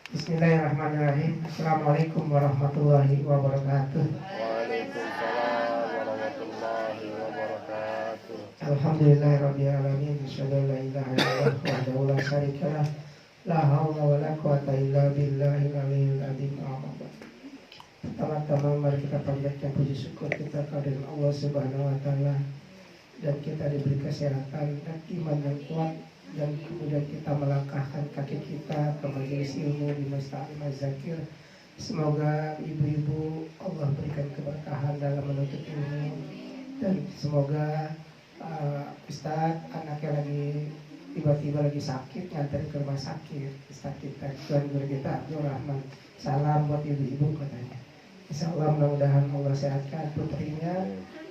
Bismillahirrahmanirrahim. Assalamualaikum warahmatullahi wabarakatuh. Waalaikumsalam warahmatullahi wabarakatuh. Alhamdulillahirabbil alamin. Asyhadu an la ilaha illallah wahdahu la syarikalah. La haula wala quwata illa billahil aliyyil azim. Pertama-tama mari kita panjatkan puji syukur kita kepada Allah Subhanahu wa taala, dan kita diberi kesehatan dan iman yang kuat, dan kemudian kita melangkahkan kaki kita ke majelis ilmu di Masjid Al-Zakir. Semoga ibu-ibu Allah berikan keberkahan dalam menuntut ilmu, dan semoga Ustadz anaknya lagi tiba-tiba lagi sakit nganterin ke rumah sakit. Ustadz kita, Tuan Guru kita Abdul Rahman, salam buat ibu-ibu katanya. Insya Allah mudah-mudahan Allah sehatkan putrinya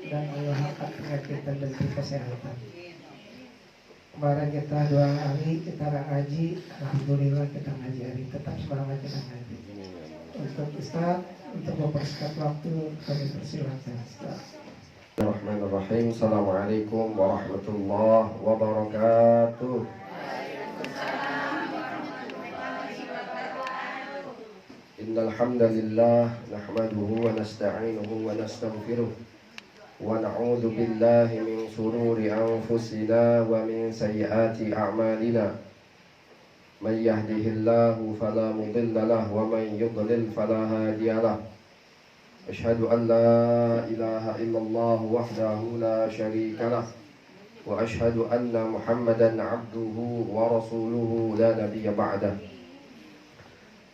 dan Allah angkat penyakit dan beri kesehatan. Kemarin kita 2 hari kita ngaji, alhamdulillah kita ngaji hari, tetap semangat kita ngaji. Untuk Ustaz, untuk mempersingkat waktu kami persilakan Ustaz. Bismillahirrahmanirrahim. Assalamualaikum warahmatullahi wabarakatuh. Innal hamdalillah nahmaduhu wa nasta'inuhu wa nastaghfiruh wa na'udzu billahi min shururi anfusina wa min sayyiati a'malina. Man yahdihillahu fala mudilla lahu wa man yudlil fala hadiya lahu. Asyhadu an la ilaha illallah wahdahu la syarika lah wa asyhadu anna Muhammadan abduhu wa rasuluhu la nabiyya ba'dah.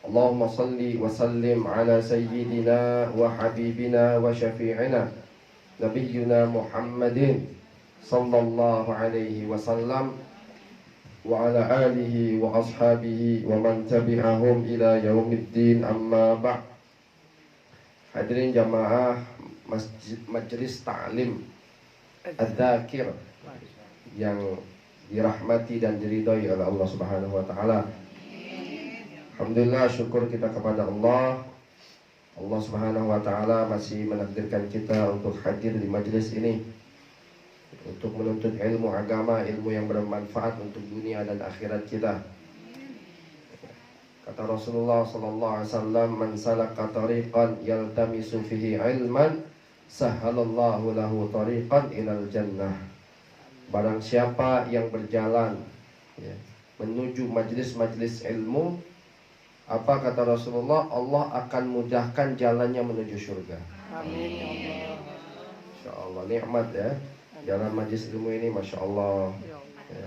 Allahumma salli wa sallim ala sayyidina wa habibina wa syafi'ina nabiyyina Muhammadin sallallahu alaihi wasallam wa ala alihi wa ashabihi wa man tabi'ahum ila yaumiddin, amma ba'd. Hadirin jamaah Majelis Ta'lim Al-Zakir yang dirahmati dan diridhai oleh Allah Subhanahu wa taala. Alhamdulillah, syukur kita kepada Allah. Allah Subhanahu wa taala masih menakdirkan kita untuk hadir di majelis ini untuk menuntut ilmu agama, ilmu yang bermanfaat untuk dunia dan akhirat kita. Kata Rasulullah sallallahu alaihi wasallam, "Man salaka tariqan yaltamisu fihi ilman, sahhalallahu lahu tariqan ilal jannah." Barang siapa yang berjalan menuju majelis-majelis ilmu, apa kata Rasulullah? Allah akan mudahkan jalannya menuju surga. Amin. Masya Allah, nikmat ya. Jalan majelis ilmu ini, Masya Allah,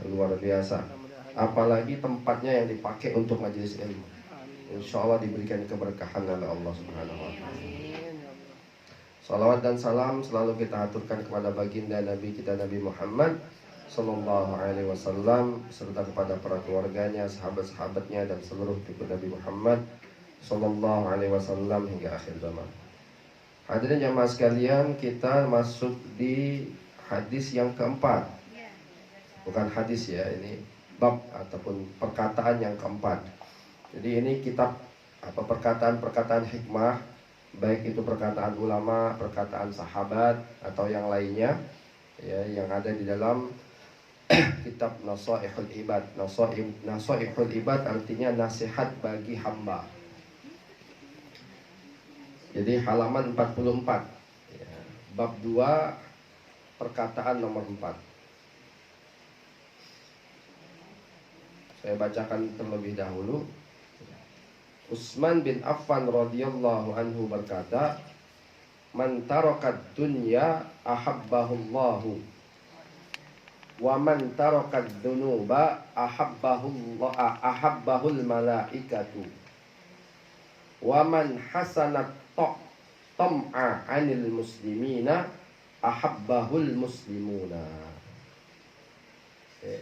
luar biasa. Apalagi tempatnya yang dipakai untuk majelis ilmu. Insya Allah diberikan keberkahan oleh Allah Subhanahu wa taala. Salawat dan salam selalu kita aturkan kepada baginda Nabi kita Nabi Muhammad sallallahu alaihi wasallam, serta kepada para keluarganya, sahabat-sahabatnya, dan seluruh pengikut Nabi Muhammad sallallahu alaihi wasallam hingga akhir zaman. Hadirin jamaah sekalian, kita masuk di hadis yang keempat. Bukan hadis ya, ini bab ataupun perkataan yang keempat. Jadi ini kitab perkataan-perkataan hikmah, baik itu perkataan ulama, perkataan sahabat atau yang lainnya ya, yang ada di dalam kitab Nasaihul Ibad. Nasaihul Ibad artinya nasihat bagi hamba. Jadi halaman 44 ya, bab 2 perkataan nomor 4. Saya bacakan terlebih dahulu. Utsman bin Affan radhiyallahu anhu berkata, "Man tarakat dunya ahabbahullahu, wa man tarakat dunuba ahabbahul malaikatu, wa man hasanat tam'a 'anil muslimina ahabbahul muslimuna."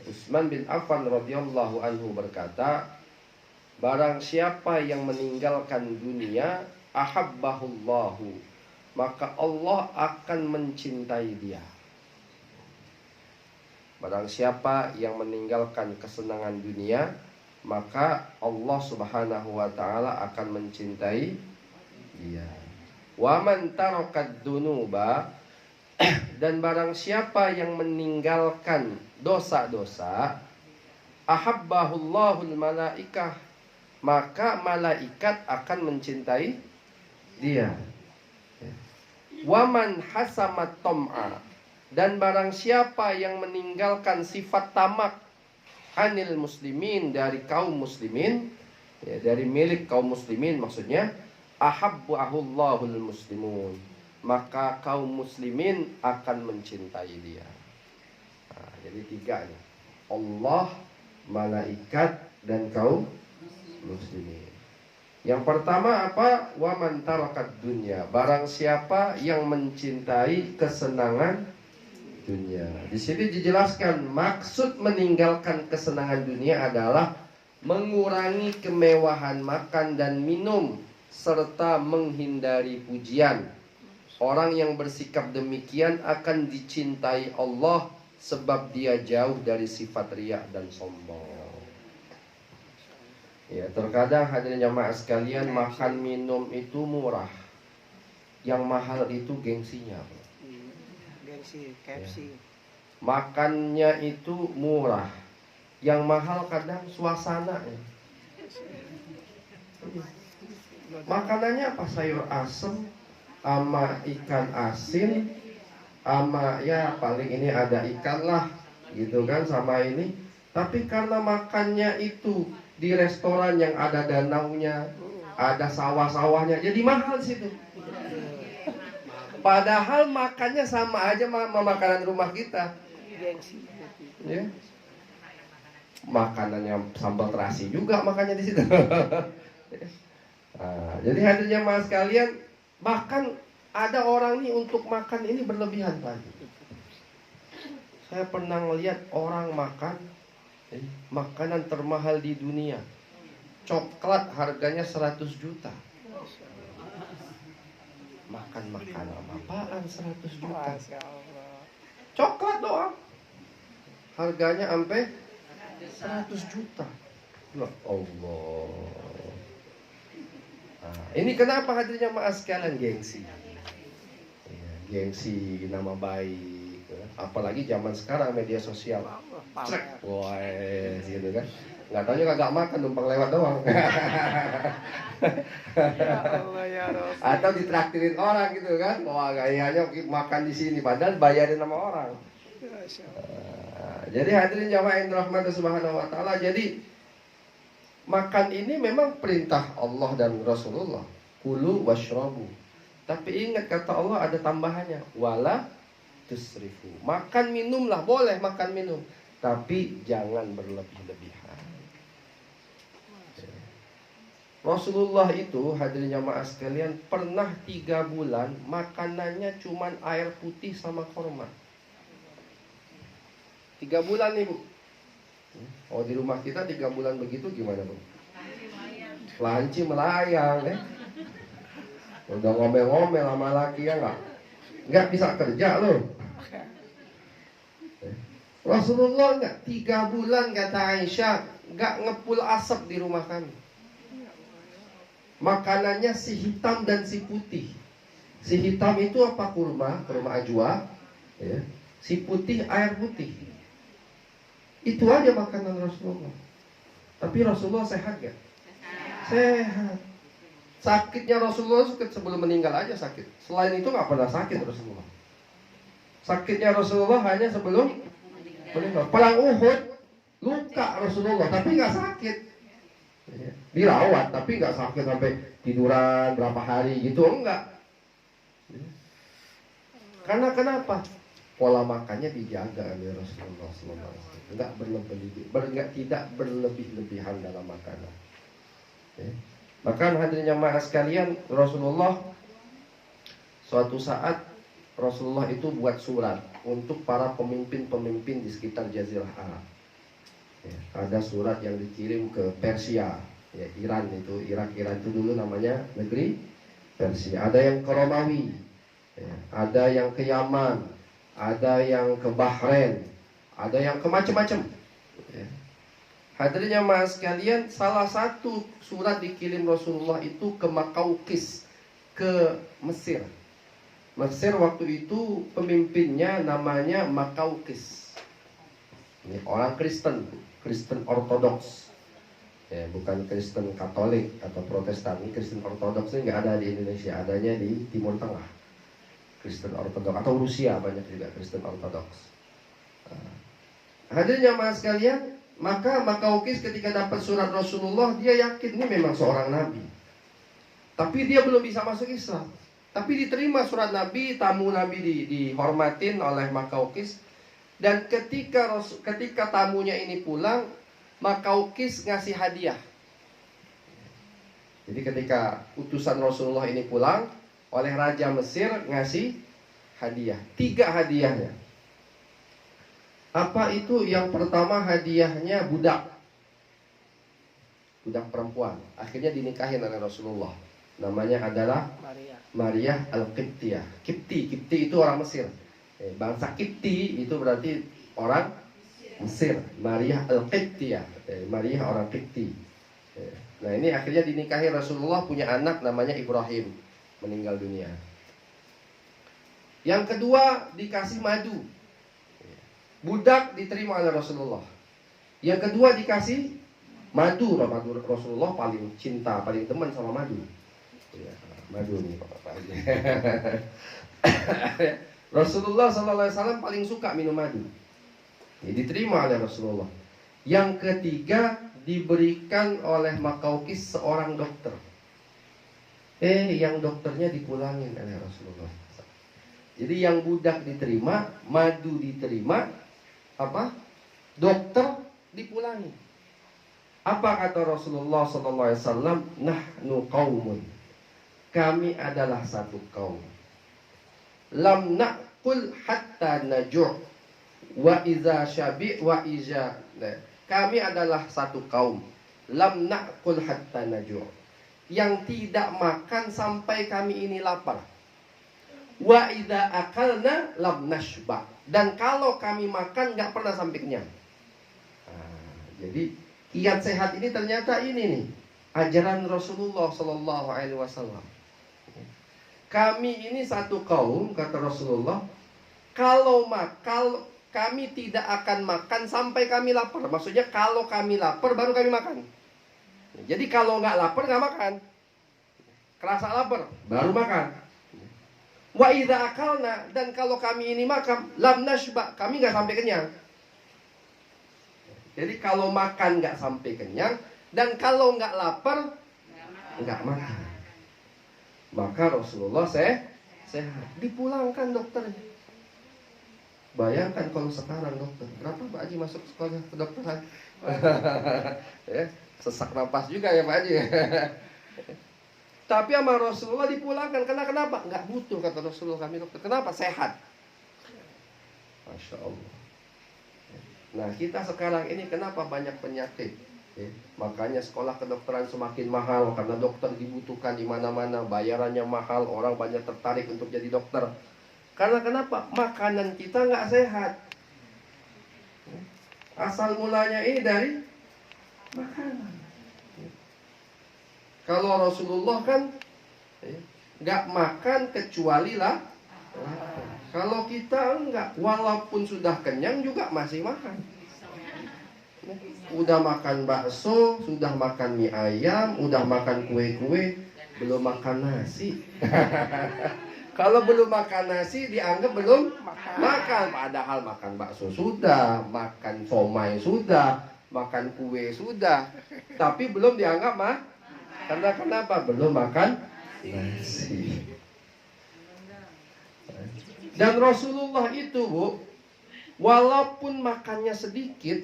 Utsman bin Affan radhiyallahu anhu berkata, barang siapa yang meninggalkan dunia, ahabbahullahu, maka Allah akan mencintai dia. Barang siapa yang meninggalkan kesenangan dunia, maka Allah Subhanahu wa taala akan mencintai dia. Wa man tarakat dunuba, dan barang siapa yang meninggalkan dosa-dosa, ahabbahullahul malaikah, maka malaikat akan mencintai dia. Waman hasamat tom'a, dan barang siapa yang meninggalkan sifat tamak anil muslimin, dari kaum muslimin, ya, dari milik kaum muslimin maksudnya, ahabbu'ahullahul muslimun, maka kaum muslimin akan mencintai dia. Nah, jadi tiga nih, Allah, malaikat, dan kaum muslimin. Yang pertama apa? Wa man tarakat dunya, barang siapa yang mencintai kesenangan dunia. Di sini dijelaskan maksud meninggalkan kesenangan dunia adalah mengurangi kemewahan makan dan minum serta menghindari pujian. Orang yang bersikap demikian akan dicintai Allah sebab dia jauh dari sifat riya dan sombong. Ya, terkadang hadirin jamaah sekalian, makan minum itu murah, yang mahal itu gengsinya. Gengsi, KFC. Ya. Makannya itu murah, yang mahal kadang suasananya. Makanannya apa? Sayur asem sama ikan asin, sama ya paling ini ada ikan lah, gitu kan, sama ini. Tapi karena makannya itu di restoran yang ada danaunya, ada sawah-sawahnya, jadi mahal situ. Padahal makannya sama aja sama makanan rumah kita. Ya. Makanannya sambal terasi juga makannya di situ. Nah, jadi hadirin jamaah sekalian, bahkan ada orang nih untuk makan ini berlebihan tadi. Saya pernah melihat orang makan makanan termahal di dunia, coklat harganya 100 juta. Makan makanan apaan 100 juta? Coklat doang harganya sampai 100 juta. Ya Allah. Nah, ini kenapa hadirnya jamaah sekalian? Gengsi. Ya, gengsi, nama baik. Apalagi zaman sekarang media sosial. Trek, wah, gitu kan. Nggak tahu juga kagak makan, numpang lewat doang. Ya Allah ya Rasul. Atau ditraktirin orang gitu kan. Wah, gayanya makan di sini padahal bayarin sama orang. Jadi hadirin jamaah yang dirahmati Subhanahu wa taala, jadi makan ini memang perintah Allah dan Rasulullah. Kulu washrabu. Tapi ingat kata Allah ada tambahannya, wala tusrifu. Makan minumlah, boleh makan minum, tapi jangan berlebih-lebihan. Rasulullah itu hadirin jamaah sekalian pernah 3 bulan makanannya cuman air putih sama kurma. 3 bulan nih Bu. Oh, di rumah kita 3 bulan begitu gimana Bu? Lanci melayang ya. Udah ngomel-ngomel sama laki ya nggak bisa kerja loh. Rasulullah nggak 3 bulan kata Aisyah nggak ngepul asap di rumah kami. Makanannya si hitam dan si putih. Si hitam itu apa? Kurma ajwa ya. Si putih air putih. Itu aja makanan Rasulullah. Tapi Rasulullah sehat gak? Sehat. Sakitnya Rasulullah sebelum meninggal aja sakit. Selain itu gak pernah sakit Rasulullah. Sakitnya Rasulullah hanya sebelum meninggal. Perang Uhud luka Rasulullah tapi gak sakit. Dirawat tapi gak sakit sampai tiduran berapa hari gitu, enggak. Karena kenapa? Pola makannya dijaga oleh Rasulullah SAW. Tidak berlebih-lebihan dalam makanan. Bahkan hadirin jamaah sekalian, Rasulullah suatu saat Rasulullah itu buat surat untuk para pemimpin-pemimpin di sekitar Jazirah Arab. Ada surat yang dikirim ke Persia, ya, Iran itu, Iran itu dulu namanya negeri Persia. Ada yang ke Romawi, ya, ada yang ke Yaman, ada yang ke Bahrain, ada yang ke macam-macam. Ya. Hadirin jamaah sekalian, salah satu surat dikirim Rasulullah itu ke Makaukis, ke Mesir. Mesir waktu itu pemimpinnya namanya Makaukis. Ini orang Kristen Ortodoks. Ya, bukan Kristen Katolik atau Protestan. Kristen Ortodoks ini nggak ada di Indonesia, adanya di Timur Tengah. Kristen Ortodoks atau Rusia banyak juga Kristen Ortodoks. Hadirin jamaah sekalian, maka Makaukis ketika dapat surat Rasulullah, dia yakin ini memang seorang nabi. Tapi dia belum bisa masuk Islam. Tapi diterima surat Nabi, tamu Nabi dihormatin oleh Makaukis. Dan ketika tamunya ini pulang, Makaukis ngasih hadiah. Jadi ketika utusan Rasulullah ini pulang, oleh Raja Mesir ngasih hadiah. 3 hadiahnya. Apa itu? Yang pertama hadiahnya budak. Budak perempuan. Akhirnya dinikahin oleh Rasulullah. Namanya adalah Maria Al-Qibtiyah. Kipti itu orang Mesir. Bangsa Kipti itu berarti orang Mesir. Maria Al-Qibtiyah. Maria orang Kipti. Nah ini akhirnya dinikahi Rasulullah, punya anak namanya Ibrahim. Meninggal dunia. Yang kedua dikasih madu. Budak diterima oleh Rasulullah. Yang kedua dikasih madu. Madu Rasulullah paling cinta, paling teman sama madu. Ya, madu nih Pak. Rasulullah SAW paling suka minum madu. Ini diterima oleh Rasulullah. Yang ketiga diberikan oleh Makaukis seorang dokter. Yang dokternya dipulangin oleh Rasulullah. Jadi yang budak diterima, madu diterima, dokter dipulangi. Apa kata Rasulullah SAW? Nahnu qaumun. Kami adalah satu kaum. Lam na'kul hatta naju' wa iza syabi' wa iza. Kami adalah satu kaum. Lam na'kul hatta naju'. Yang tidak makan sampai kami ini lapar. Wa idza akalna lam nashba. Dan kalau kami makan nggak pernah sampai kenyang. Jadi kiat sehat ini ternyata ini nih ajaran Rasulullah Sallallahu Alaihi Wasallam. Kami ini satu kaum, kata Rasulullah, kalau kami tidak akan makan sampai kami lapar. Maksudnya kalau kami lapar baru kami makan. Jadi kalau nggak lapar nggak makan. Kerasa lapar baru makan. Wa idza akalna, dan kalau kami ini makan lam nashba, kami nggak sampai kenyang. Jadi kalau makan nggak sampai kenyang, dan kalau nggak lapar nggak makan. Maka Rasulullah sehat, dipulangkan dokternya. Bayangkan kalau sekarang dokter, berapa Pak Haji masuk sekolah kedokteran? Ya, sesak napas juga ya Pak Haji. Tapi sama Rasulullah dipulangkan. Kenapa? Nggak butuh, kata Rasulullah, kami dokter. Kenapa? Sehat. Masya Allah. Nah kita sekarang ini kenapa banyak penyakit? Makanya sekolah kedokteran semakin mahal, karena dokter dibutuhkan di mana-mana, bayarannya mahal, orang banyak tertarik untuk jadi dokter. Karena kenapa? Makanan kita nggak sehat. Asal mulanya ini dari makanan. Kalau Rasulullah kan nggak makan kecuali lah. Kalau kita enggak, walaupun sudah kenyang juga masih makan. Udah makan bakso, sudah makan mie ayam, udah makan kue-kue, belum makan nasi. Kalau belum makan nasi dianggap belum makan. Padahal makan bakso sudah, makan somai sudah, makan kue sudah, tapi belum dianggap karena kenapa? Belum makan nasi. Dan Rasulullah itu, Bu, walaupun makannya sedikit,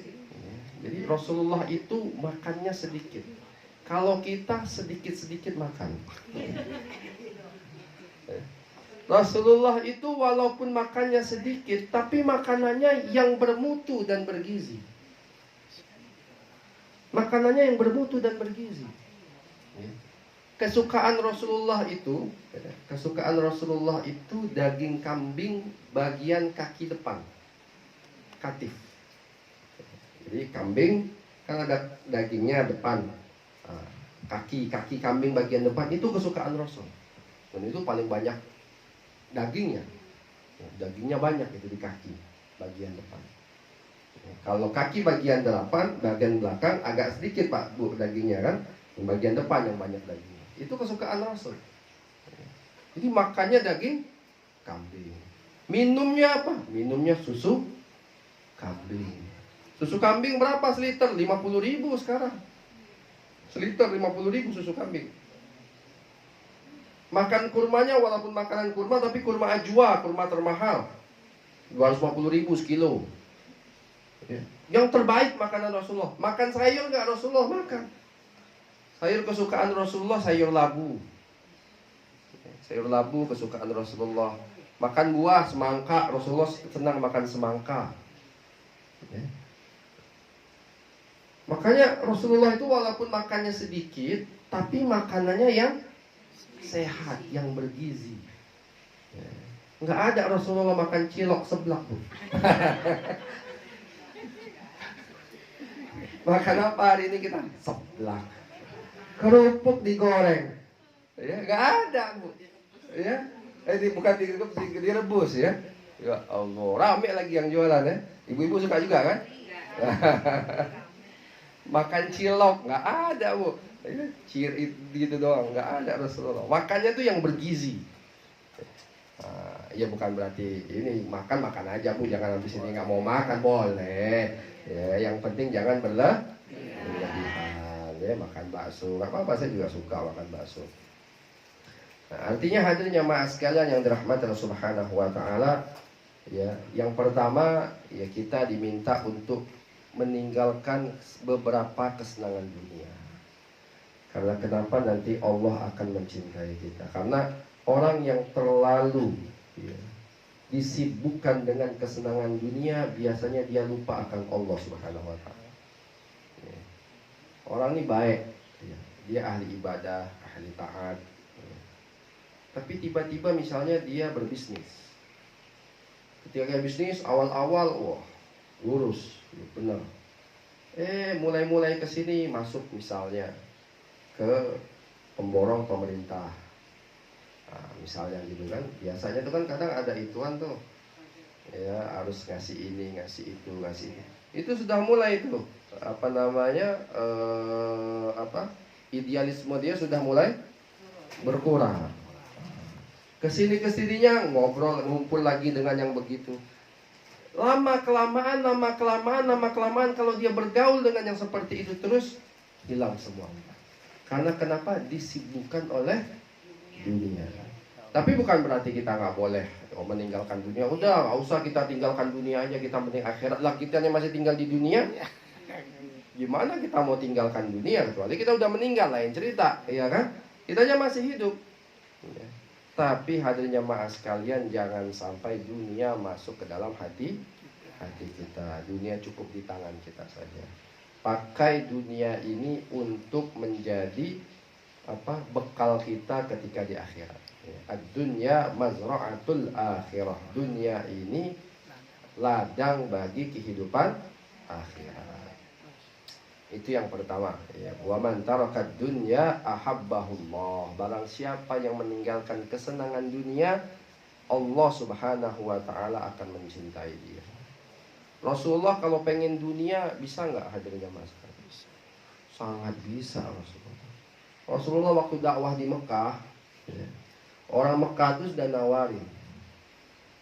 jadi Rasulullah itu makannya sedikit. Kalau kita sedikit-sedikit makan. Rasulullah itu walaupun makannya sedikit, tapi makanannya yang bermutu dan bergizi. Makanannya yang bermutu dan bergizi. Kesukaan Rasulullah itu daging kambing bagian kaki depan, katif. Jadi kambing kan ada dagingnya depan, kaki kambing bagian depan itu kesukaan Rasul. Dan itu paling banyak dagingnya banyak itu di kaki bagian depan. Kalau kaki bagian 8, bagian belakang agak sedikit Pak Bu dagingnya kan, yang bagian depan yang banyak dagingnya. Itu kesukaan Rasul. Jadi makannya daging kambing. Minumnya apa? Minumnya susu kambing. Susu kambing berapa seliter? 50.000 sekarang. Seliter 50.000 susu kambing. Makan kurmanya walaupun makanan kurma, tapi kurma ajwa, kurma termahal, 250.000 sekilo. Yang terbaik makanan Rasulullah. Makan sayur nggak Rasulullah? Makan. Sayur kesukaan Rasulullah, sayur labu. Sayur labu kesukaan Rasulullah. Makan buah, semangka. Rasulullah senang makan semangka. Makanya Rasulullah itu walaupun makannya sedikit, tapi makanannya yang sehat, yang bergizi. Nggak ada Rasulullah makan cilok seblak, Bu. Makan apa hari ini kita? Seblak. Kerupuk digoreng. Ya, nggak ada, Bu. Ya, ini bukan direbus ya. Ya Allah, rame lagi yang jualan ya. Ibu-ibu suka juga kan? Makan cilok nggak ada, Bu. Cir gitu doang, nggak ada Rasulullah. Makannya tuh yang bergizi. Ya bukan berarti ini makan aja, Bu. Jangan habis ini nggak mau makan, boleh. Ya, yang penting jangan berlebihan. Ya, makan bakso, nggak apa-apa, saya juga suka makan bakso. Nah, artinya hadirin jamaah sekalian yang dirahmati Allah Subhanahu wa taala, ya, yang pertama ya kita diminta untuk meninggalkan beberapa kesenangan dunia. Karena kenapa? Nanti Allah akan mencintai kita. Karena orang yang terlalu disibukkan dengan kesenangan dunia, biasanya dia lupa akan Allah Subhanahu wa taala. Orang ini baik, dia ahli ibadah, ahli taat, tapi tiba-tiba misalnya dia berbisnis. Ketika dia bisnis awal-awal, wah lurus, benar. Mulai-mulai ke sini masuk misalnya ke pemborong pemerintah. Nah, misalnya gitu kan, biasanya tuh kan kadang ada ituan tuh, ya harus ngasih ini, ngasih itu, ngasih ini. Itu sudah mulai tuh, idealisme dia sudah mulai berkurang. Kesininya ngobrol, ngumpul lagi dengan yang begitu. Lama kelamaan kalau dia bergaul dengan yang seperti itu terus, hilang semua. Karena kenapa? Disibukkan oleh dunia. Tapi bukan berarti kita nggak boleh meninggalkan dunia. Udah, nggak usah kita tinggalkan dunia aja, kita penting akhirat lah. Kita yang masih tinggal di dunia, gimana kita mau tinggalkan dunia? Kecuali kita udah meninggal, lain cerita, ya kan? Kita aja masih hidup. Tapi hadirin jamaah sekalian, jangan sampai dunia masuk ke dalam hati kita. Dunia cukup di tangan kita saja. Pakai dunia ini untuk menjadi bekal kita ketika di akhirat. Ad-dunya mazra'atul akhirah. Dunia ini ladang bagi kehidupan akhirat. Itu yang pertama, ya. Wa man tarakad dunya ahabbahullah. Barang siapa yang meninggalkan kesenangan dunia, Allah Subhanahu wa taala akan mencintai dia. Rasulullah kalau pengen dunia bisa nggak hadirin jamaah sekalian? Sangat bisa Rasulullah. Rasulullah waktu dakwah di Mekah, ya, orang Mekah itu sudah nawarin,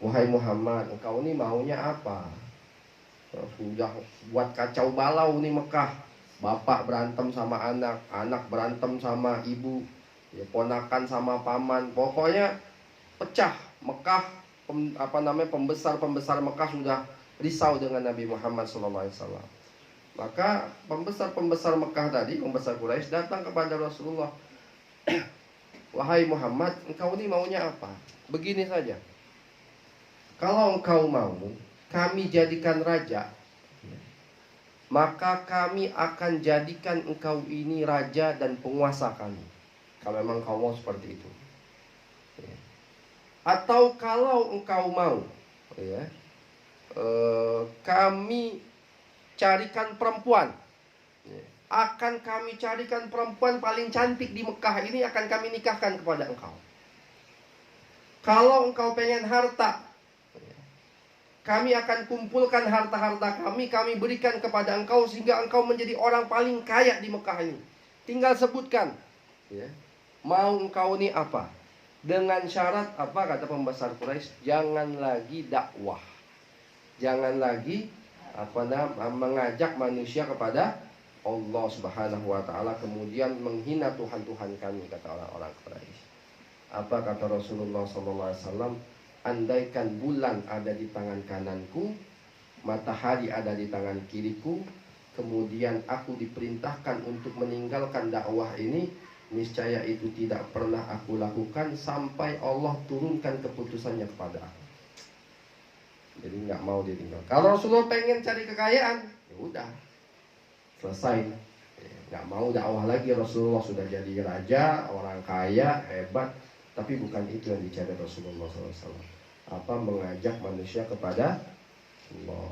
wahai Muhammad, engkau ini maunya apa? Sudah buat kacau balau nih Mekah. Bapak berantem sama anak, anak berantem sama ibu, ya, ponakan sama paman, pokoknya pecah. Mekah, pembesar Mekah sudah risau dengan Nabi Muhammad SAW. Maka pembesar Mekah tadi, pembesar Quraisy datang kepada Rasulullah. Wahai Muhammad, engkau ini maunya apa? Begini saja, kalau engkau mau kami jadikan raja, maka kami akan jadikan engkau ini raja dan penguasa kami. Kalau memang kau mau seperti itu. Atau kalau engkau mau, ya, kami carikan perempuan, akan kami carikan perempuan paling cantik di Mekah ini, akan kami nikahkan kepada engkau. Kalau engkau pengen harta, kami akan kumpulkan harta-harta kami berikan kepada engkau sehingga engkau menjadi orang paling kaya di Mekah ini. Tinggal sebutkan, ya, mau engkau ini apa? Dengan syarat apa, kata pembesar Quraisy? Jangan lagi dakwah, jangan lagi mengajak manusia kepada Allah Subhanahu wa taala, kemudian menghina Tuhan-Tuhan kami, kata orang-orang Quraisy. Apa kata Rasulullah SAW? Andaikan bulan ada di tangan kananku, matahari ada di tangan kiriku, kemudian aku diperintahkan untuk meninggalkan dakwah ini, niscaya itu tidak pernah aku lakukan sampai Allah turunkan keputusannya kepada aku. Jadi nggak mau ditinggal. Kalau Rasulullah pengen cari kekayaan, ya udah selesai. Nggak mau dakwah lagi, Rasulullah sudah jadi raja, orang kaya, hebat. Tapi bukan itu yang dicari Rasulullah SAW. Mengajak manusia kepada Allah.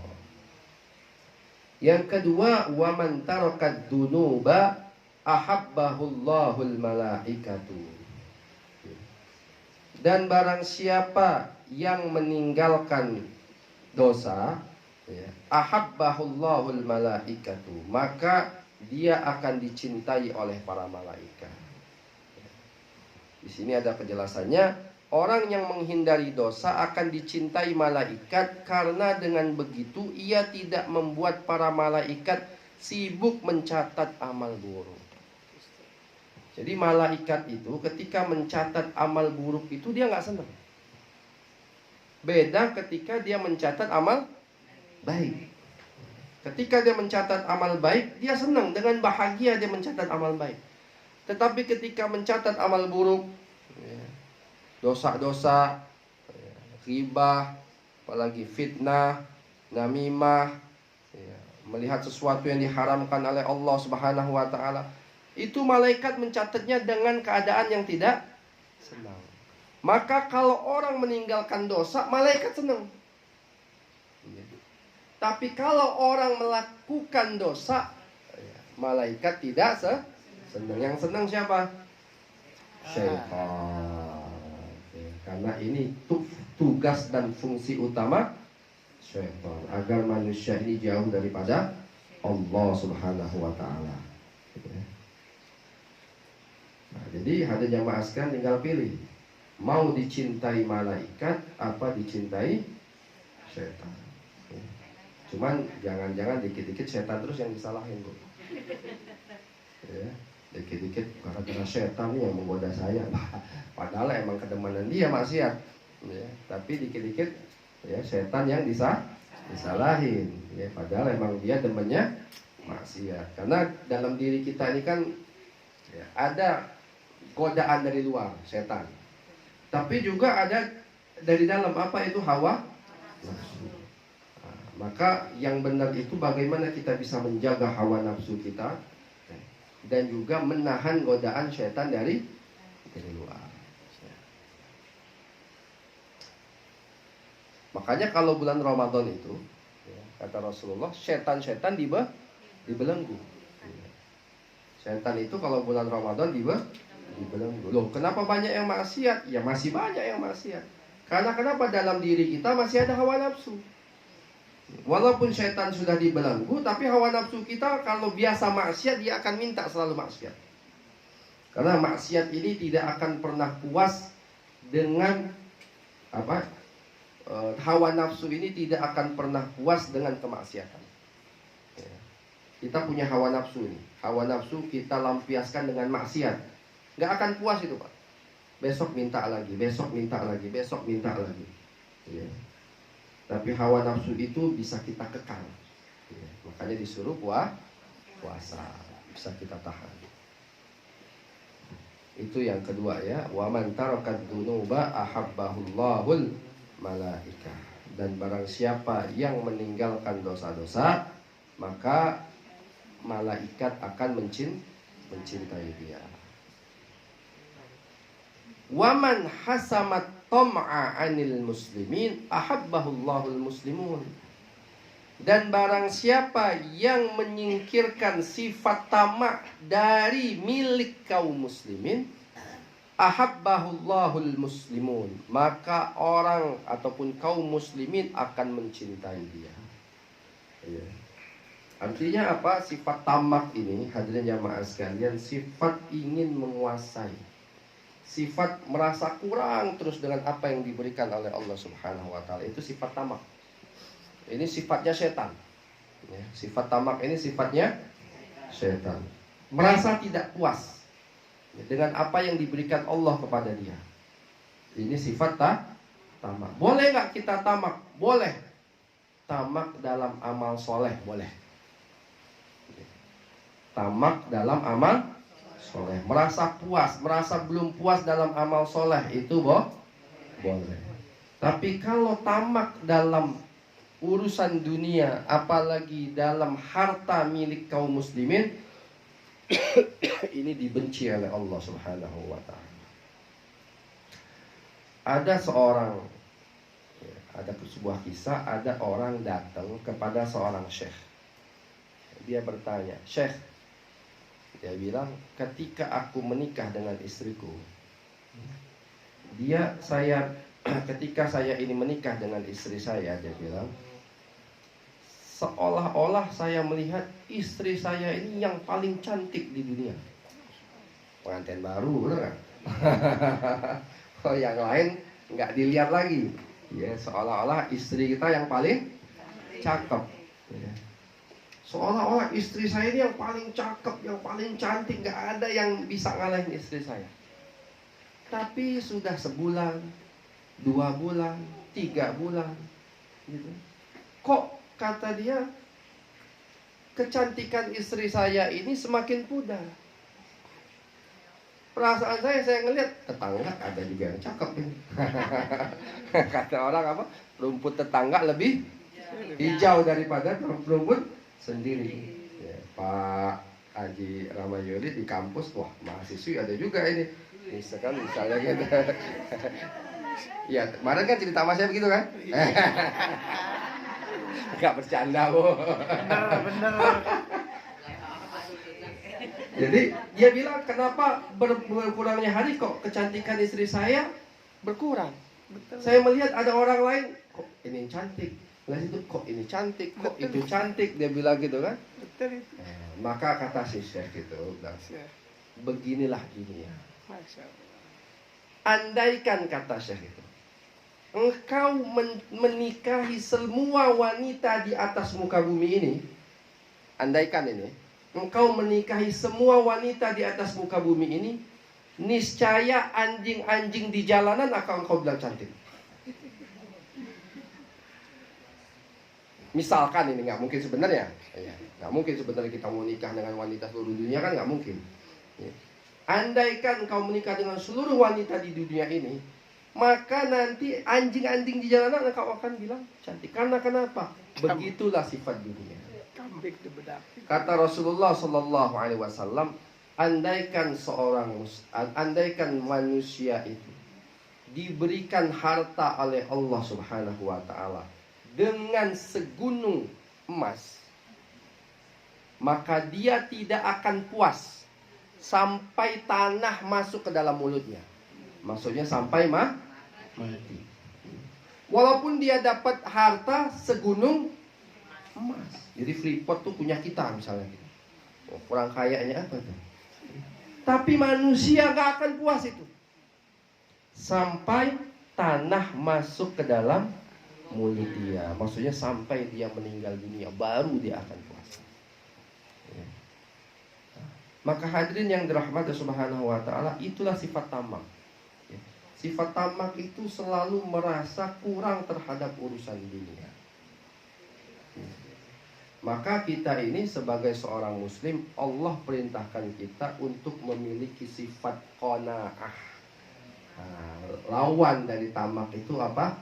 Yang kedua, wa man tarakad dunuba ahabbahullahul malaikatu. Dan barang siapa yang meninggalkan dosa, ahabbahullahul malaikatu, maka dia akan dicintai oleh para malaikat. Di sini ada penjelasannya. Orang yang menghindari dosa akan dicintai malaikat karena dengan begitu ia tidak membuat para malaikat sibuk mencatat amal buruk. Jadi malaikat itu ketika mencatat amal buruk itu dia nggak senang. Beda ketika dia mencatat amal baik. Ketika dia mencatat amal baik, dia senang, dengan bahagia dia mencatat amal baik. Tetapi ketika mencatat amal buruk, dosa-dosa, ghibah, apalagi fitnah, namimah, melihat sesuatu yang diharamkan oleh Allah Subhanahu wa taala, itu malaikat mencatatnya dengan keadaan yang tidak senang. Maka kalau orang meninggalkan dosa, malaikat senang. Tapi kalau orang melakukan dosa, malaikat tidak senang. Yang senang siapa? Syaitan. Karena ini tugas dan fungsi utama syaitan, agar manusia ini jauh daripada Allah Subhanahu wa taala. Nah, jadi ada jamaah sekalian tinggal pilih, mau dicintai malaikat apa dicintai syaitan. Cuman jangan-jangan dikit-dikit syaitan terus yang disalahin, Bu. Dikit-dikit gara-gara setan yang menggoda saya. Padahal emang kedemanan dia maksiat, tapi dikit-dikit setan yang disalahin, padahal emang dia demennya maksiat. Karena dalam diri kita ini kan ada godaan dari luar, setan, tapi juga ada dari dalam, apa itu? Hawa nafsu. Maka yang benar itu bagaimana kita bisa menjaga hawa nafsu kita dan juga menahan godaan syaitan dari luar. Makanya kalau bulan Ramadan itu, kata Rasulullah, syaitan-syaitan dibelenggu. Syaitan itu kalau bulan Ramadan dibelenggu. Loh, kenapa banyak yang maksiat? Ya masih banyak yang maksiat. Karena kenapa? Dalam diri kita masih ada hawa nafsu. Walaupun syaitan sudah dibelenggu, tapi hawa nafsu kita kalau biasa maksiat, dia akan minta selalu maksiat. Karena maksiat ini tidak akan pernah puas dengan hawa nafsu ini tidak akan pernah puas dengan kemaksiatan. Kita punya hawa nafsu ini. Hawa nafsu kita lampiaskan dengan maksiat, nggak akan puas itu, Pak. Besok minta lagi, besok minta lagi, besok minta lagi. Tapi hawa nafsu itu bisa kita kekang. Makanya disuruh puasa, bisa kita tahan. Itu yang kedua ya. Wa man tarakad dunuba ahabbahullahul malaikah. Dan barang siapa yang meninggalkan dosa-dosa, maka malaikat akan mencintai dia. Wa man hasamat tam'a 'anil muslimin ahabbahullahul muslimun. Dan barang siapa yang menyingkirkan sifat tamak dari milik kaum muslimin, ahabbahullahul muslimun, maka orang ataupun kaum muslimin akan mencintai dia. Ya. Artinya apa? Sifat tamak ini, hadirin jamaah sekalian, sifat ingin menguasai, sifat merasa kurang terus dengan apa yang diberikan oleh Allah Subhanahu wa taala. Itu sifat tamak. Ini sifatnya setan. Ya, sifat tamak ini sifatnya setan. Merasa tidak puas dengan apa yang diberikan Allah kepada dia. Ini sifat tamak. Boleh nggak kita tamak? Boleh. Tamak dalam amal soleh boleh. Tamak dalam amal soleh, merasa puas, merasa belum puas dalam amal soleh, itu boleh. Tapi kalau tamak dalam urusan dunia, apalagi dalam harta milik kaum muslimin, ini dibenci oleh Allah Subhanahu wa ta'ala. Ada sebuah kisah, ada orang datang kepada seorang syekh. Dia bertanya, "Syekh," dia bilang, "ketika aku menikah dengan istriku, ketika saya ini menikah dengan istri saya," dia bilang, "seolah-olah saya melihat istri saya ini yang paling cantik di dunia." Pengantin baru, benar nggak? Oh, yang lain nggak dilihat lagi. Ya, seolah-olah istri kita yang paling cakep. Ya. Seolah-olah istri saya ini yang paling cakep, yang paling cantik, nggak ada yang bisa ngalahin istri saya. Tapi sudah sebulan, 2 bulan, 3 bulan, gitu. Kok kata dia, kecantikan istri saya ini semakin pudar. Perasaan saya ngelihat tetangga ada juga yang cakep ini. Kata orang apa? Rumput tetangga lebih hijau daripada rumput sendiri. Ya, Pak Haji Ramayoli di kampus, wah mahasiswi ada juga ini. Misalnya gitu. Ya, kemarin kan cerita sama saya begitu kan? Gak bercanda, Bu. Bener. Jadi dia bilang, kenapa berkurangnya hari kok kecantikan istri saya berkurang? Betul. Saya melihat ada orang lain, kok ini cantik, lah itu kok ini cantik, kok Betul. itu cantik, dia bilang gitu kan? Betul itu. Maka kata si Syekh itu, beginilah dunia. Masya Allah. Andaikan, kata Syekh itu, engkau menikahi semua wanita di atas muka bumi ini, andaikan ini, engkau menikahi semua wanita di atas muka bumi ini, niscaya anjing-anjing di jalanan akan engkau bilang cantik. Misalkan ini nggak mungkin sebenarnya, nggak mungkin sebenarnya kita mau nikah dengan wanita seluruh dunia, kan nggak mungkin. Andaikan engkau menikah dengan seluruh wanita di dunia ini, maka nanti anjing-anjing di jalanan engkau akan bilang cantik. Karena kenapa? Begitulah sifat dunia. Kata Rasulullah Sallallahu Alaihi Wasallam, andaikan manusia itu diberikan harta oleh Allah Subhanahu Wa Taala dengan segunung emas, maka dia tidak akan puas sampai tanah masuk ke dalam mulutnya. Maksudnya sampai mati. Walaupun dia dapat harta segunung emas. Jadi Freeport tuh punya kita misalnya gitu. Kurang kayanya apa tuh? Tapi manusia gak akan puas itu sampai tanah masuk ke dalam mulut dia. Maksudnya sampai dia meninggal dunia, baru dia akan puas. Ya. Maka hadirin yang dirahmati Subhanahu wa ta'ala, itulah sifat tamak. Ya. Sifat tamak itu selalu merasa kurang terhadap urusan dunia. Maka kita ini sebagai seorang muslim, Allah perintahkan kita untuk memiliki sifat qanaah. Lawan dari tamak itu apa?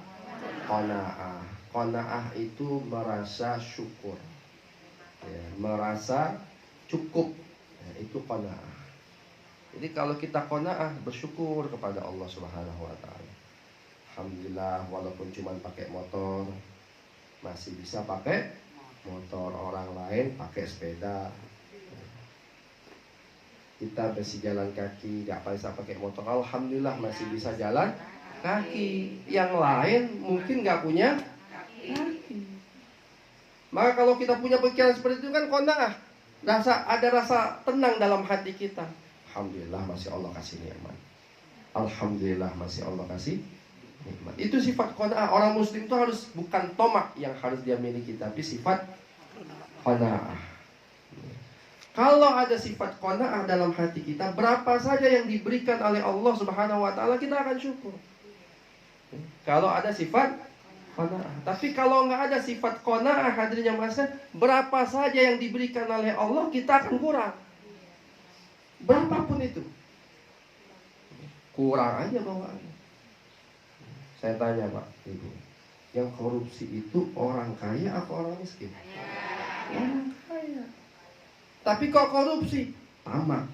Qanaah. Qanaah itu merasa syukur, ya, merasa cukup, ya, itu qanaah. Jadi kalau kita qanaah, bersyukur kepada Allah Subhanahu wa ta'ala. Alhamdulillah, walaupun cuma pakai motor, masih bisa pakai motor, orang lain pakai sepeda. Kita masih jalan kaki, nggak bisa pakai motor. Alhamdulillah masih bisa jalan kaki. Yang lain mungkin nggak punya kaki. Maka kalau kita punya pikiran seperti itu kan qanaah. Ada rasa tenang dalam hati kita. Alhamdulillah masih Allah kasih nikmat. Alhamdulillah masih Allah kasih nikmat. Itu sifat qanaah. Orang muslim itu harus bukan tomak yang harus dia miliki, tapi sifat qanaah. Kalau ada sifat qanaah dalam hati kita, berapa saja yang diberikan oleh Allah Subhanahu wa taala, kita akan syukur. Kalau ada sifat qanaah. Tapi kalau nggak ada sifat qanaah, hadirin yang maksud, berapa saja yang diberikan oleh Allah, kita akan kurang. Berapapun itu. Kurang aja bawaannya. Saya tanya Pak, Ibu, yang korupsi itu orang kaya atau orang miskin? Orang kaya. Tapi kok korupsi? Tamak.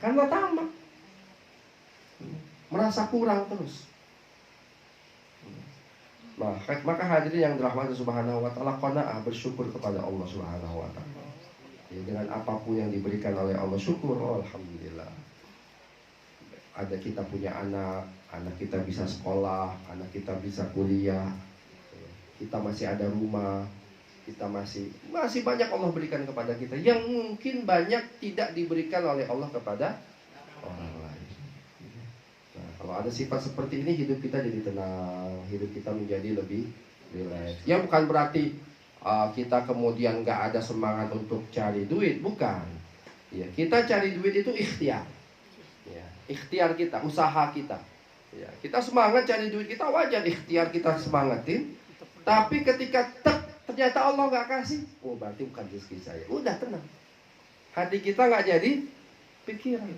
Karena tamak. Merasa kurang terus. Maka hadirin yang dirahmati Subhanahu wa taala, qanaah, bersyukur kepada Allah Subhanahu wa taala. Ya, dengan apapun yang diberikan oleh Allah, syukur. Oh, alhamdulillah. Ada kita punya anak kita bisa sekolah, anak kita bisa kuliah. Kita masih ada rumah. Kita masih banyak Allah berikan kepada kita yang mungkin banyak tidak diberikan oleh Allah kepada orang lain. Nah, kalau ada sifat seperti ini, hidup kita jadi tenang, hidup kita menjadi lebih rileks. Ya bukan berarti kita kemudian nggak ada semangat untuk cari duit, bukan. Ya, kita cari duit itu ikhtiar. Ya, ikhtiar kita, usaha kita. Ya, kita semangat cari duit, kita wajar ikhtiar kita semangatin. Tapi ketika ternyata Allah nggak kasih, oh berarti bukan rezeki saya. Udah tenang, hati kita nggak jadi pikiran.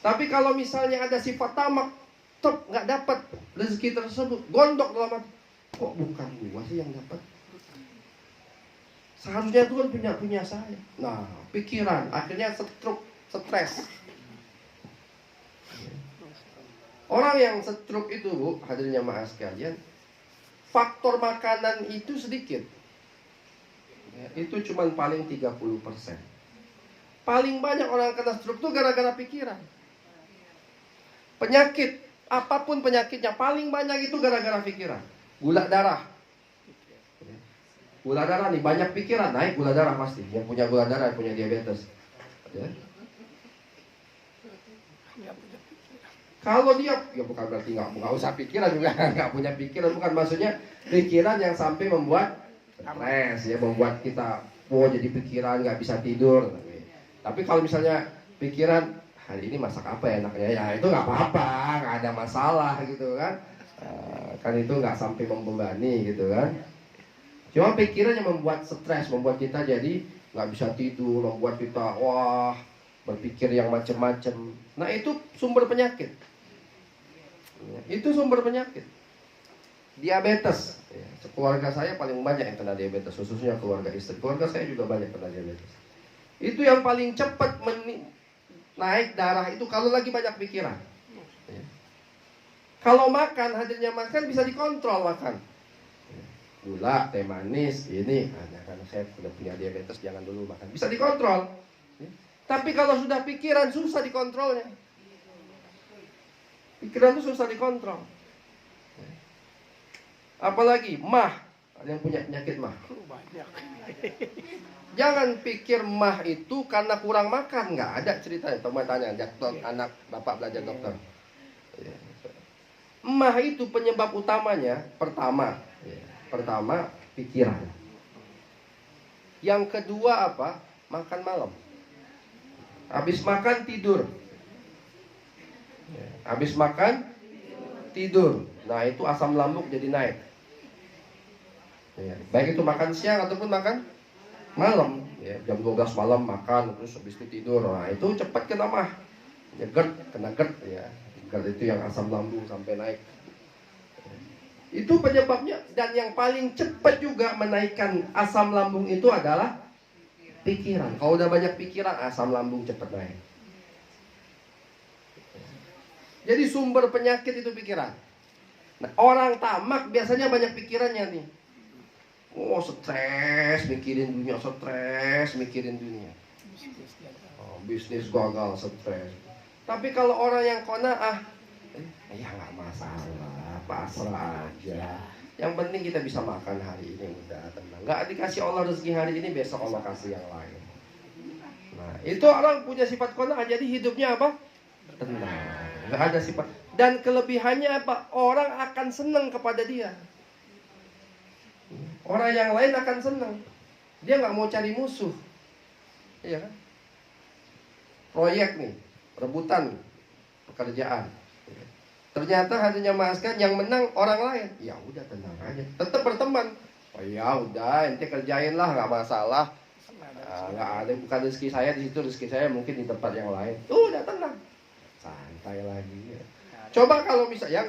Tapi kalau misalnya ada sifat tamak, nggak dapat rezeki tersebut, gondok dalam hati, kok bukan gua sih yang dapat? Seharusnya Tuhan punya saya. Nah, pikiran akhirnya stres. Orang yang stroke itu, Bu, hadirin jamaah sekalian, faktor makanan itu sedikit. Ya, itu cuma paling 30%. Paling banyak orang kena stroke itu gara-gara pikiran. Penyakit, apapun penyakitnya, paling banyak itu gara-gara pikiran. Gula darah. Gula darah nih, banyak pikiran, naik gula darah pasti. Yang punya gula darah, yang punya diabetes. Ya. Kalau dia, ya bukan berarti nggak usah pikiran juga, nggak punya pikiran, bukan, maksudnya pikiran yang sampai membuat stres, ya, membuat kita, jadi pikiran nggak bisa tidur. Tapi kalau misalnya pikiran, hari ini masak apa ya enaknya, ya itu nggak apa-apa, nggak ada masalah gitu kan, kan itu nggak sampai membebani gitu kan. Cuma pikiran yang membuat stres, membuat kita jadi nggak bisa tidur, membuat kita berpikir yang macam-macam. Nah itu sumber penyakit. Itu sumber penyakit. Diabetes. Ya, keluarga saya paling banyak yang kena diabetes, khususnya keluarga istri. Keluarga saya juga banyak kena diabetes. Itu yang paling cepat naik darah itu kalau lagi banyak pikiran. Ya. Kalau makan, hadirnya makan bisa dikontrol makan. Ya. Gula, teh manis, ini. Karena saya sudah punya diabetes, jangan dulu makan. Bisa dikontrol. Ya. Tapi kalau sudah pikiran, susah dikontrolnya. Pikiran itu susah dikontrol. Apalagi mah, ada yang punya penyakit mah. Jangan pikir mah itu karena kurang makan, nggak ada ceritanya. Coba tanya, dokter, anak bapak belajar dokter. Mah itu penyebab utamanya pertama pikiran. Yang kedua apa? Makan malam. Habis makan tidur. Habis makan tidur. Nah itu asam lambung jadi naik. Ya, baik itu makan siang ataupun makan malam. Ya, jam 12 malam makan terus habis itu tidur. Nah itu cepat kena mah. Ya, kena GERD ya. GERD itu yang asam lambung sampai naik. Itu penyebabnya. Dan yang paling cepat juga menaikkan asam lambung itu adalah pikiran. Kalau udah banyak pikiran, asam lambung cepat naik. Jadi sumber penyakit itu pikiran. Nah, orang tamak biasanya banyak pikirannya nih. Oh, stres mikirin dunia, stres mikirin dunia. Oh, bisnis gagal, stres. Tapi kalau orang yang qanaah, ya nggak masalah, pasrah aja. Yang penting kita bisa makan hari ini, udah tenang. Nggak dikasih Allah rezeki hari ini, besok Allah kasih yang lain. Nah, itu orang punya sifat qanaah, jadi hidupnya apa? Tenang. Nggak ada sifat. Dan kelebihannya apa? Orang akan senang kepada dia. Orang yang lain akan senang. Dia nggak mau cari musuh. Iya kan? Proyek nih, rebutan pekerjaan. Ternyata hatinya Mas yang menang orang lain. Ya udah tenang aja. Tetap berteman. Oh ya udah, ente kerjain lah, nggak masalah. Nggak ada, bukan rezeki saya di situ, rezeki saya mungkin di tempat yang lain. Udah tenang, santai lagi. Ya. Coba kalau misalnya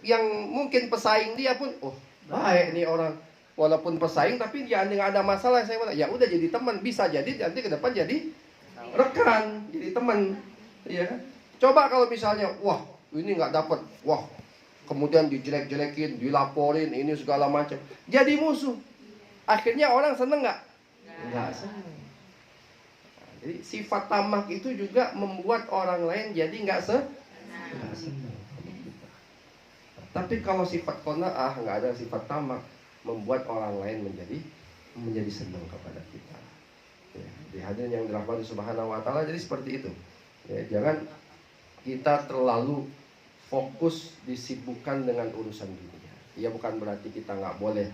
yang mungkin pesaing dia pun, oh baik nih orang, walaupun pesaing tapi dia nggak ada masalah. Saya bilang, ya udah jadi teman, bisa jadi nanti ke depan jadi rekan, jadi teman. Ya. Coba kalau misalnya, wah ini nggak dapat, wah kemudian dijelek-jelekin, dilaporin, ini segala macam, jadi musuh. Akhirnya orang seneng nggak? Nggak seneng. Jadi sifat tamak itu juga membuat orang lain jadi nggak seneng. Tapi kalau sifat qanaah, nggak ada sifat tamak, membuat orang lain menjadi senang kepada kita. Ya, di hadirin yang dirahmati Subhanahu wa taala, jadi seperti itu. Ya, jangan kita terlalu fokus disibukkan dengan urusan dunia. Ya bukan berarti kita nggak boleh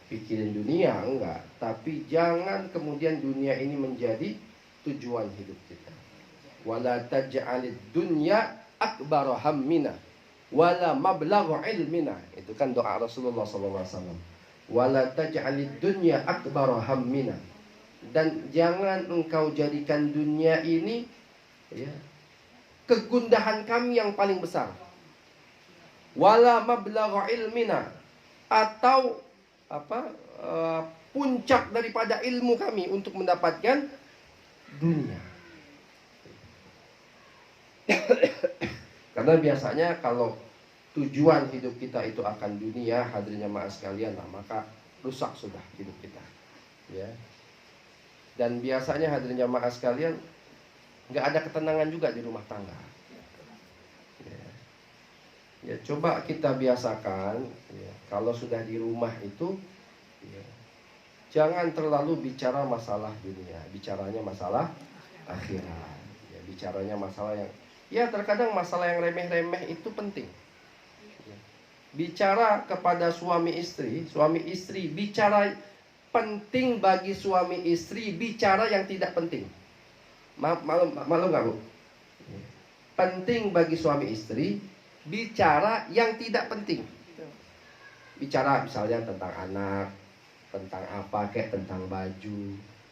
pikirin dunia, enggak. Tapi jangan kemudian dunia ini menjadi tujuan hidup kita. Wala taj'alid dunya akbar hammina wala mablagha ilmina. Itu kan doa Rasulullah SAW. Wala taj'alid dunya akbar hammina. Dan jangan engkau jadikan dunia ini ya, kegundahan kami yang paling besar. Wala mablagha ilmina, atau puncak daripada ilmu kami untuk mendapatkan dunia. Karena biasanya kalau tujuan hidup kita itu akan dunia, hadirin jamaah sekalian, nah maka rusak sudah hidup kita. Ya. Dan biasanya hadirin jamaah sekalian, nggak ada ketenangan juga di rumah tangga. Ya, coba kita biasakan ya, kalau sudah di rumah itu ya, jangan terlalu bicara masalah dunia, bicaranya masalah akhirat. Ya, bicaranya masalah yang ya terkadang masalah yang remeh-remeh itu penting. Ya. Bicara kepada suami istri bicara penting bagi suami istri, bicara yang tidak penting. Malu nggak Bu? Ya. Penting bagi suami istri bicara yang tidak penting. Bicara misalnya tentang anak, tentang apa, kayak tentang baju.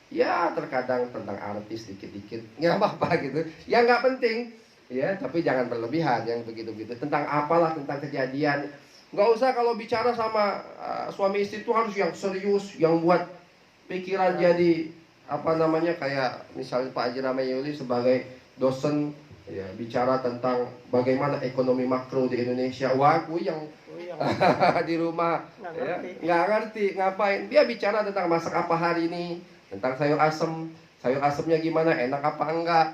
Ya terkadang tentang artis dikit-dikit, nggak apa-apa gitu. Ya nggak penting, ya tapi jangan berlebihan yang begitu-begitu. Tentang apalah, tentang kejadian. Nggak usah kalau bicara sama suami istri itu harus yang serius, yang buat pikiran jadi kayak misalnya Pak Haji Ramayuli sebagai dosen. Ya, bicara tentang bagaimana ekonomi makro di Indonesia. Wah, aku yang di rumah nggak ngerti ngapain. Dia bicara tentang masak apa hari ini, tentang sayur asem, sayur asemnya gimana, enak apa enggak.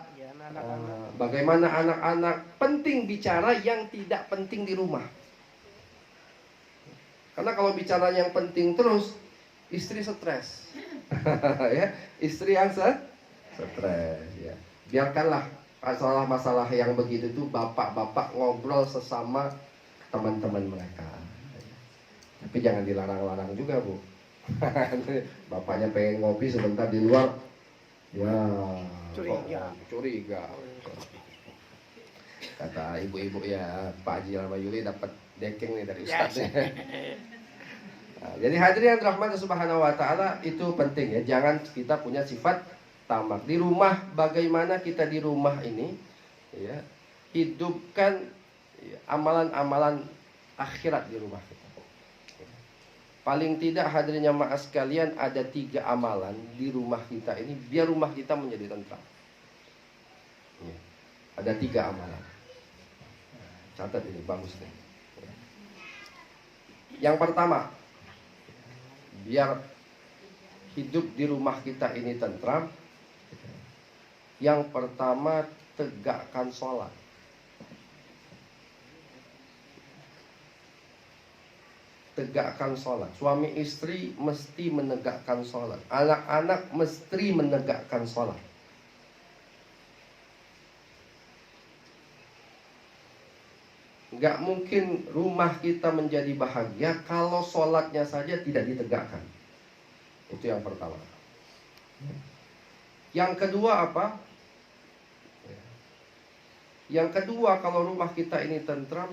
Bagaimana anak-anak. Penting bicara yang tidak penting di rumah. Karena kalau bicara yang penting terus, istri stres. Ya, istri yang stres. Ya, biarkanlah masalah-masalah yang begitu tuh bapak-bapak ngobrol sesama teman-teman mereka. Tapi jangan dilarang-larang juga Bu. Bapaknya pengen ngopi sebentar di luar, ya curiga. Kata ibu-ibu ya, Pak Haji Ramayuli dapat dekeng nih dari Ustadz. Nah, jadi hadirin yang dirahmati Subhanahu wa taala, itu penting ya. Jangan kita punya sifat tamak. Di rumah, bagaimana kita di rumah ini ya, hidupkan ya, amalan-amalan akhirat di rumah kita. Paling tidak hadirin jamaah sekalian, ada 3 amalan di rumah kita ini biar rumah kita menjadi tentram ya. Ada 3 amalan. Catat ini, bagus nih. Yang pertama, biar hidup di rumah kita ini tentram, yang pertama tegakkan sholat. Tegakkan sholat. Suami istri mesti menegakkan sholat. Anak-anak mesti menegakkan sholat. Gak mungkin rumah kita menjadi bahagia kalau sholatnya saja tidak ditegakkan. Itu yang pertama. Yang kedua apa? Yang kedua, kalau rumah kita ini tentram,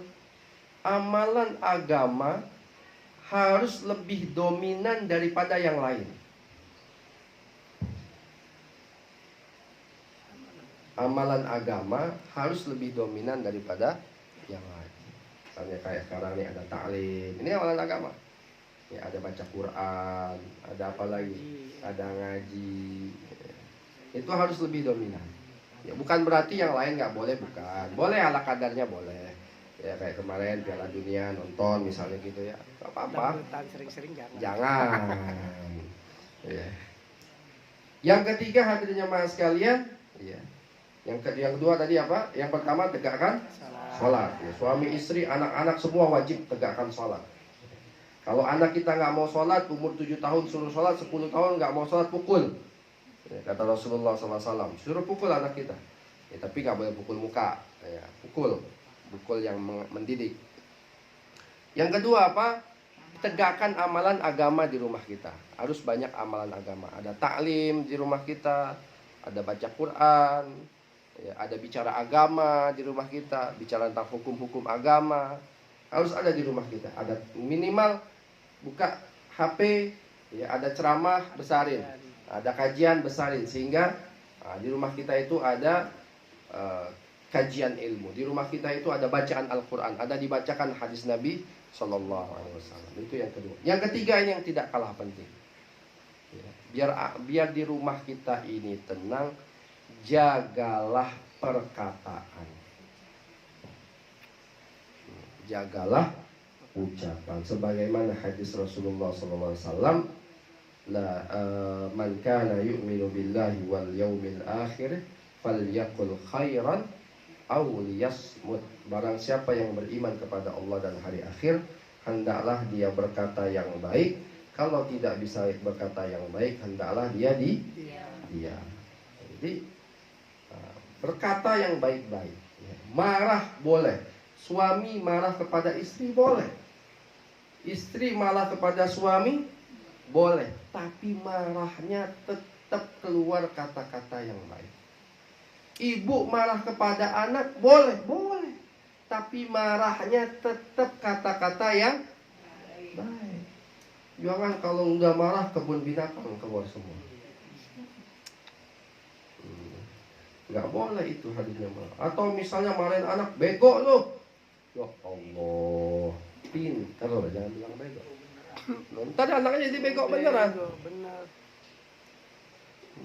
amalan agama harus lebih dominan daripada yang lain. Amalan agama harus lebih dominan daripada yang lain. Misalnya kayak sekarang ini ada ta'lim, ini amalan agama. Ya, ada baca Quran, ada apa lagi? Ada ngaji. Itu harus lebih dominan. Ya, bukan berarti yang lain nggak boleh, bukan. Boleh ala kadarnya, boleh. Ya kayak kemarin Piala Dunia nonton misalnya gitu ya, nggak apa-apa. Sering-sering jangan. Jangan. Ya. Yang ketiga hadirin jemaah sekalian, ya. Yang kedua tadi apa? Yang pertama tegakkan sholat. Ya, suami istri, anak-anak semua wajib tegakkan sholat. Kalau anak kita nggak mau sholat, umur 7 tahun suruh sholat, 10 tahun nggak mau sholat, pukul. Ya, kata Rasulullah SAW, suruh pukul anak kita. Ya, tapi nggak boleh pukul muka. Ya, pukul yang mendidik. Yang kedua apa? Tegakkan amalan agama di rumah kita. Harus banyak amalan agama. Ada taklim di rumah kita, ada baca Quran, ya, ada bicara agama di rumah kita, bicara tentang hukum-hukum agama. Harus ada di rumah kita. Ada minimal buka HP, ya, ada ceramah besarin, ada kajian besarin, sehingga di rumah kita itu ada kajian ilmu. Di rumah kita itu ada bacaan Al-Quran, ada dibacakan hadis Nabi Sallallahu Alaihi Wasallam. Itu yang kedua. Yang ketiga ini yang tidak kalah penting. Ya, biar di rumah kita ini tenang, jagalah perkataan, jagalah ucapan. Sebagaimana hadis Rasulullah Sallallahu Alaihi Wasallam, man kana yu'minu billahi wal yaumil akhir falyaqul khairan aw liyasmut. Barang siapa yang beriman kepada Allah dan hari akhir, hendaklah dia berkata yang baik. Kalau tidak bisa berkata yang baik, hendaklah dia diam. Jadi berkata yang baik-baik. Marah boleh. Suami marah kepada istri boleh. Istri marah kepada suami boleh. Tapi marahnya tetap keluar kata-kata yang baik. Ibu marah kepada anak boleh. Tapi marahnya tetap kata-kata yang baik. Jangan kalau udah marah kebun binatang keluar semua. Nggak boleh itu hadisnya. Atau misalnya marahin anak, bego lo. Ya Allah, pintar loh, jangan bilang bego. Ntar anaknya jadi bego beneran. Benar.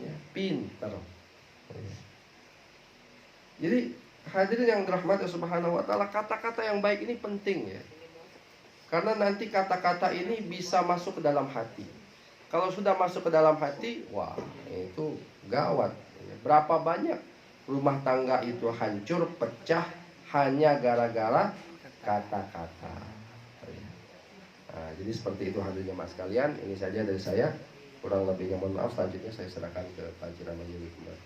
Ya, pintar. Jadi hadirin yang dirahmati Subhanahu wa taala, kata-kata yang baik ini penting ya. Karena nanti kata-kata ini bisa masuk ke dalam hati. Kalau sudah masuk ke dalam hati, wah, itu gawat. Berapa banyak rumah tangga itu hancur, pecah hanya gara-gara kata-kata. Nah, jadi seperti itu hadirin jemaah sekalian. Ini saja dari saya. Kurang lebihnya mohon maaf. Selanjutnya saya serahkan ke Pak Jiramayuli kembali.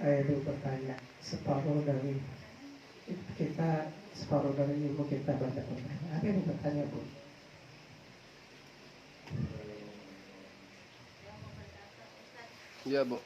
Saya itu bertanya, separuh dari kita, separuh dari ilmu kita banyak bertanya. Ada yang bertanya, Bu? Iya, Bu.